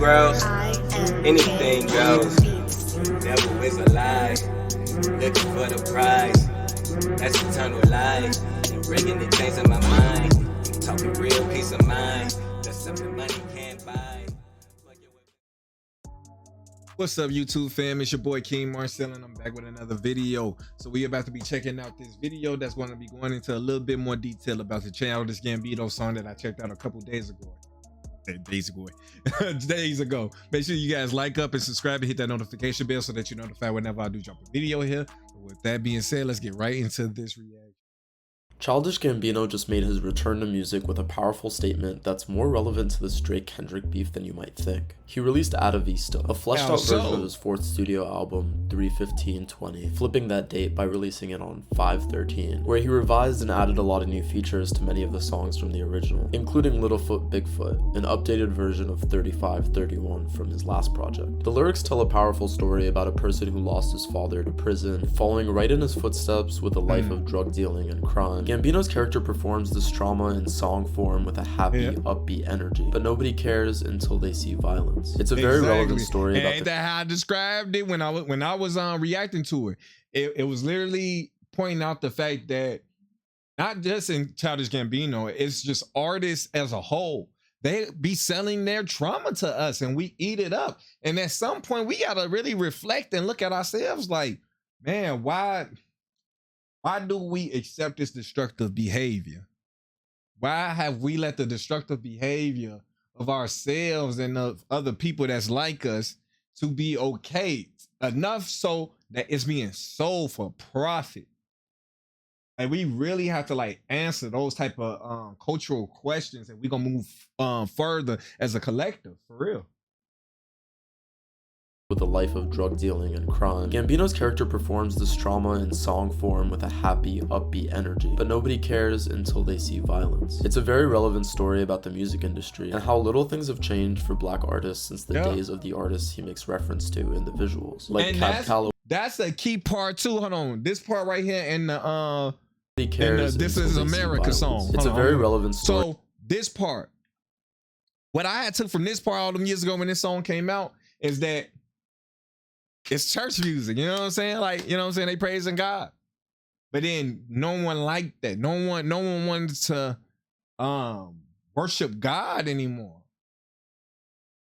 grows, anything goes. Devil is a lie, looking for the prize. That's eternal life, and bringing the things in my mind. Talking real peace of mind, that's something money can't buy. What's up, YouTube fam? It's your boy KingMarcell, and I'm back with another video. So we about to be checking out this video that's going to be going into a little bit more detail about the Childish Gambino song that I checked out a couple days ago. Days ago. Make sure you guys like up and subscribe and hit that notification bell so that you're notified whenever I do drop a video here. But with that being said, let's get right into this reaction. Childish Gambino just made his return to music with a powerful statement that's more relevant to this Drake-Kendrick beef than you might think. He released Ada Vista, a fleshed out version of his fourth studio album, 3/15/20, flipping that date by releasing it on 5/13, where he revised and added a lot of new features to many of the songs from the original, including Littlefoot Bigfoot, an updated version of 35/31 from his last project. The lyrics tell a powerful story about a person who lost his father to prison, following right in his footsteps with a life of drug dealing and crime. Gambino's character performs this trauma in song form with a happy, upbeat energy, but nobody cares until they see violence. It's a very relevant story. Ain't that how I described it when I was reacting to it? It was literally pointing out the fact that not just in Childish Gambino, it's just artists as a whole. They be selling their trauma to us and we eat it up. And at some point we gotta really reflect and look at ourselves like, man, why do we accept this destructive behavior? Why have we let the destructive behavior of ourselves and of other people that's like us to be okay enough so that it's being sold for profit? And we really have to like answer those type of cultural questions, and we're gonna move further as a collective, for real. With a life of drug dealing and crime, Gambino's character performs this trauma in song form with a happy, upbeat energy, but nobody cares until they see violence. It's a very relevant story about the music industry and how little things have changed for black artists since the days of the artists he makes reference to in the visuals, like Cab Calloway. That's a key part too. Hold on, this part right here in the This Is America song. It's a very relevant story. So this part, what I had took from this part all them years ago when this song came out is that it's church music, you know what I'm saying? Like, you know what I'm saying? They praising God. But then no one liked that. No one wanted to worship God anymore.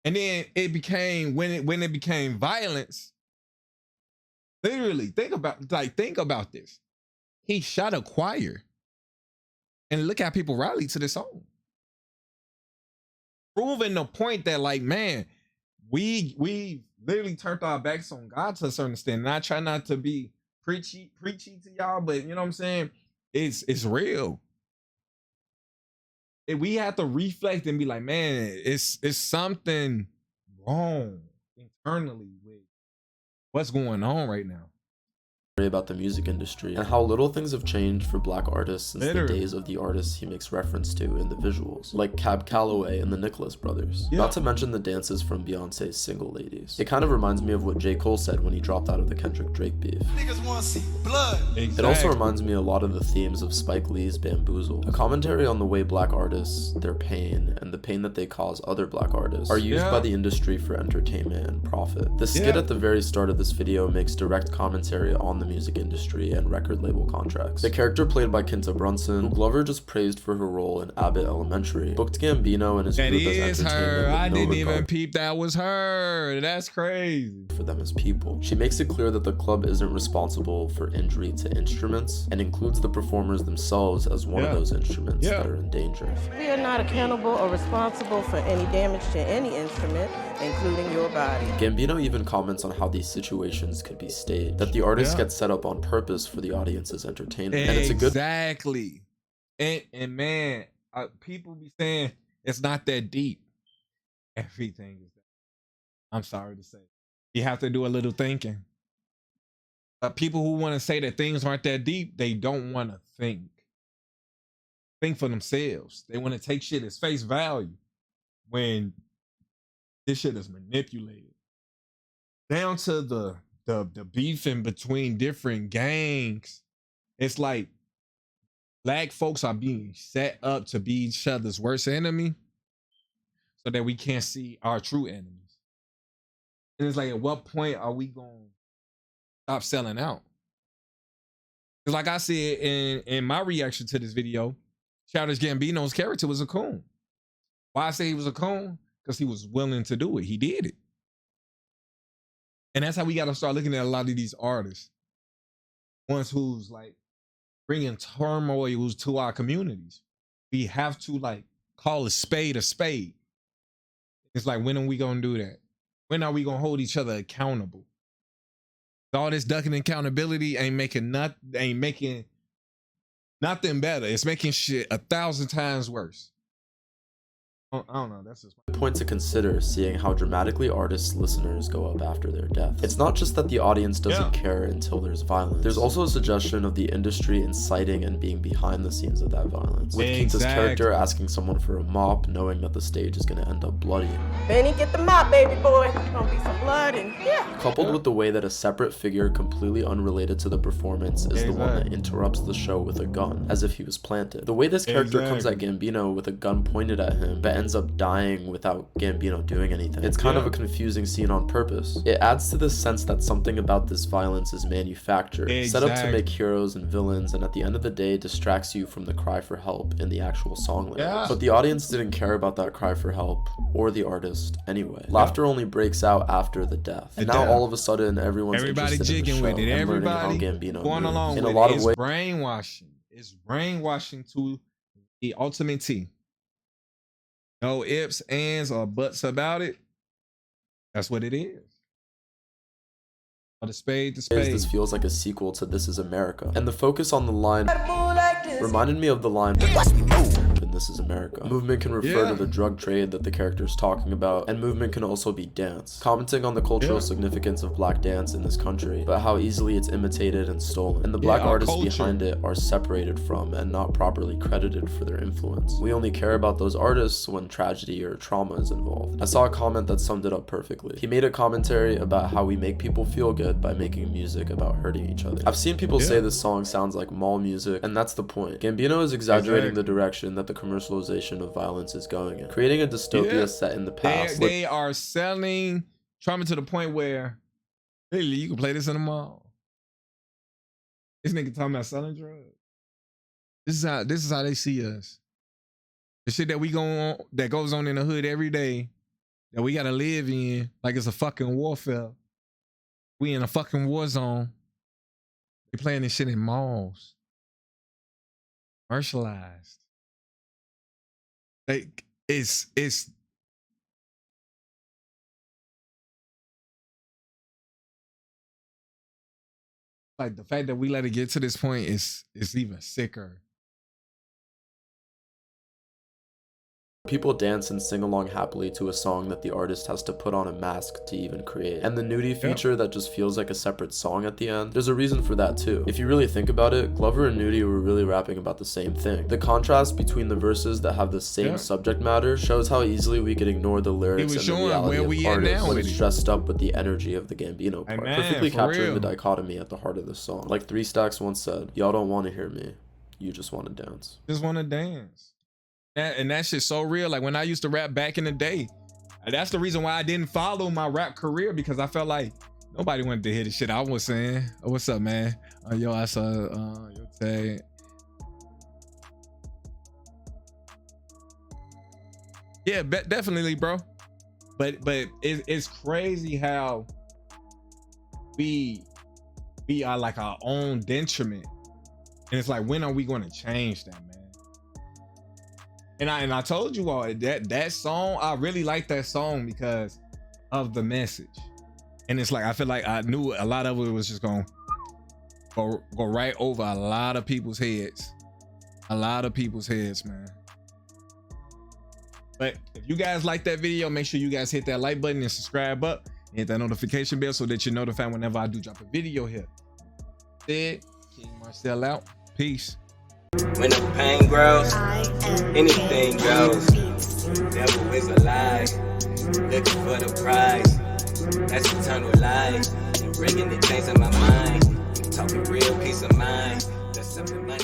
And then it became when it became violence. Literally, think about this. He shot a choir. And look how people rallied to this song. Proving the point that, like, man, we literally turned our backs on God to a certain extent. And I try not to be preachy to y'all, but you know what I'm saying? It's real. And we have to reflect and be like, man, it's something wrong internally with what's going on right now. About the music industry and how little things have changed for black artists since the days of the artists he makes reference to in the visuals, like Cab Calloway and the Nicholas brothers. Not to mention the dances from Beyonce's Single Ladies. It kind of reminds me of what J. Cole said when he dropped out of the Kendrick-Drake beef. Niggas wanna see blood. It also reminds me a lot of the themes of Spike Lee's Bamboozle, a commentary on the way black artists, their pain, and the pain that they cause other black artists, are used by the industry for entertainment and profit. The skit at the very start of this video makes direct commentary on the music industry and record label contracts. The character played by Kinta Brunson, who Glover just praised for her role in Abbott Elementary, booked Gambino and his group as entertainment. I didn't even peep that was her. That's crazy. For them as people. She makes it clear that the club isn't responsible for injury to instruments and includes the performers themselves as one of those instruments that are in danger. We are not accountable or responsible for any damage to any instrument, including your body. Gambino even comments on how these situations could be staged, that the artists get set up on purpose for the audience's entertainment. And it's a good exactly. And man, people be saying it's not that deep. Everything is that. I'm sorry to say. You have to do a little thinking. People who want to say that things aren't that deep, they don't want to think for themselves. They want to take shit as face value when this shit is manipulated down to the beefing between different gangs. It's like black folks are being set up to be each other's worst enemy so that we can't see our true enemies. And it's like, at what point are we gonna stop selling out? Because like I said in my reaction to this video, Childish Gambino's character was a coon. Why I say he was a coon? Because he was willing to do it. He did it. And that's how we got to start looking at a lot of these artists. Ones who's like bringing turmoil to our communities. We have to like call a spade a spade. It's like, when are we going to do that? When are we going to hold each other accountable? All this ducking accountability ain't making nothing better. It's making shit 1,000 times worse. I don't know. That's just a point to consider, seeing how dramatically artists' listeners go up after their death. It's not just that the audience doesn't care until there's violence. There's also a suggestion of the industry inciting and being behind the scenes of that violence. With Keith's character asking someone for a mop, knowing that the stage is going to end up bloody. Benny, get the mop, baby boy. Gonna be some blood in here. Coupled with the way that a separate figure completely unrelated to the performance is the one that interrupts the show with a gun, as if he was planted. The way this character comes at Gambino with a gun pointed at him, but ends up dying without Gambino doing anything. It's kind of a confusing scene on purpose. It adds to this sense that something about this violence is manufactured, set up to make heroes and villains, and at the end of the day distracts you from the cry for help in the actual song lyrics. But the audience didn't care about that cry for help, or the artist anyway. Laughter only breaks out after the death. And now all of a sudden everybody jigging with it. Everybody going along with it. In a lot of ways, brainwashing. It's brainwashing to the ultimate T. No ifs, ands, or buts about it. That's what it is. The spade, the spade. This feels like a sequel to This Is America. And the focus on the line reminded me of the line in This Is America. Movement can refer to the drug trade that the character is talking about, and movement can also be dance. Commenting on the cultural significance of black dance in this country, but how easily it's imitated and stolen. And the black artists behind it are separated from and not properly credited for their influence. We only care about those artists when tragedy or trauma is involved. I saw a comment that summed it up perfectly. He made a commentary about how we make people feel good by making music about hurting each other. I've seen people say this song sounds like mall music, and that's the point. Gambino is exaggerating the direction that the commercialization of violence is going in, creating a dystopia set in the past. They are selling trauma to the point where literally you can play this in the mall. This nigga talking about selling drugs. This is how they see us. The shit that we that goes on in the hood every day, that we gotta live in like it's a fucking warfare. We in a fucking war zone. They playing this shit in malls. Commercialized. Like it's like the fact that we let it get to this point is even sicker. People dance and sing along happily to a song that the artist has to put on a mask to even create. And the nudie feature that just feels like a separate song at the end, there's a reason for that too. If you really think about it, Glover and Nudie were really rapping about the same thing. The contrast between the verses that have the same subject matter shows how easily we could ignore the lyrics and the reality of the artist when it's dressed up with the energy of the Gambino part, perfectly capturing the dichotomy at the heart of the song. Like 3 Stacks once said, y'all don't want to hear me, you just want to dance. Just want to dance. And that shit's so real. Like when I used to rap back in the day, that's the reason why I didn't follow my rap career, because I felt like nobody wanted to hear the shit I was saying. Oh, what's up, man? Yo, I saw your tag. Yeah, definitely, bro. But it's crazy how we are like our own detriment, and it's like, when are we going to change that, man? And I told you all that song, I really like that song because of the message. And it's like, I feel like I knew a lot of it was just gonna go right over a lot of people's heads. A lot of people's heads, man. But if you guys like that video, make sure you guys hit that like button and subscribe up. And hit that notification bell so that you're notified whenever I do drop a video here. KingMarcell out. Peace. When the pain grows, anything goes. Devil is a lie, looking for the prize. That's eternal life, and bringing the things in my mind. Talking real peace of mind. That's something money.